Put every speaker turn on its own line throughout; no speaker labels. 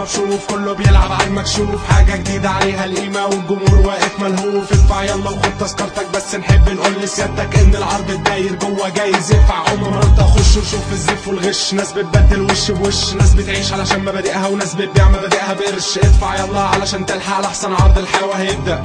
بشوف كله بيلعب على المكشوف، حاجة جديدة عليها القيمة والجمهور واقف ملهوف. ادفع يلا وخد تذكرتك، بس نحب نقول لسيادتك ان العرض الداير جوه جايز يدفع. مرات اخش وشوف الزيف والغش، ناس بتبدل وش بوش، ناس بتعيش علشان مبادئها وناس بتبيع مبادئها بقرش. ادفع يلا علشان تلحق على احسن عرض الحيوة هيبدأ.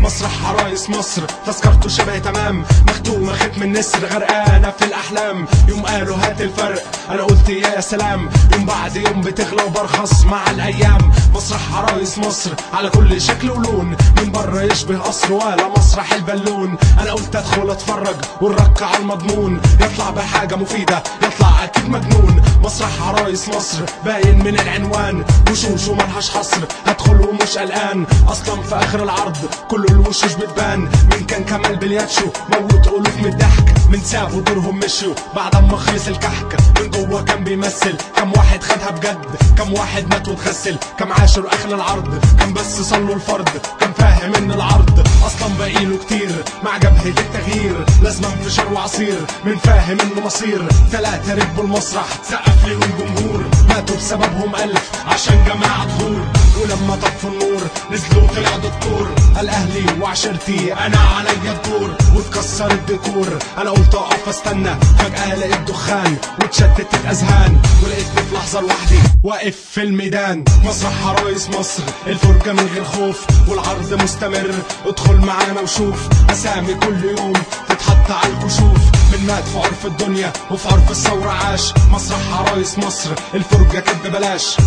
مسرح عرايس مصر تذكرته شبه تمام، مختومة ختم النسر غرقانة في الأحلام. يوم قالوا هات الفرق أنا قلت يا سلام، يوم بعد يوم بتغلى وبرخص مع الأيام. مسرح عرايس مصر على كل شكل ولون، من بره يشبه قصر ولا مسرح البالون. أنا قلت أدخل أتفرج ونركع على المضمون، يطلع بحاجة مفيدة يطلع أكيد مجنون. مسرح عرايس مصر باين من العنوان، وشوش وملهاش حصر، هدخل ومش قلقان. أصلا في آخر العرض كل الوشوش بتبان، من كان كمال بلياتشو موت ألوف من الضحك، من سابوا دورهم مشيوا بعد ما خلص الكحك. من جوه كان بيمثل كم واحد خدها بجد، كم واحد مات واتغسل، كم عاشر آخر العرض، كم بس صلوا الفرد، كم فاهم ان العرض اصلا باقيله كتير. مع جبهة التغيير لازم انفشار وعصير، من فاهم انه مصير 3 ركبوا المسرح سقف ليهم جمهور، ماتوا بسببهم 1000 عشان جماعة ظهور. ولما طفوا النور نزلوا طلع دكتور، الاهلي وعشيرتي انا عليا الدور، واتكسر الديكور. انا قلت اقف استنى، فجأة لقيت دخان واتشتتت اذهان، ولقيتني في لحظة لوحدي واقف في الميدان. مسرح عرايس مصر الفرجة من غير خوف، والعرض مستمر ادخل معانا وشوف. اسامي كل يوم تتحط على الكشوف، من مات في عرف الدنيا وفي عرف الثورة عاش. مسرح عرايس مصر الفرجة كانت ببلاش.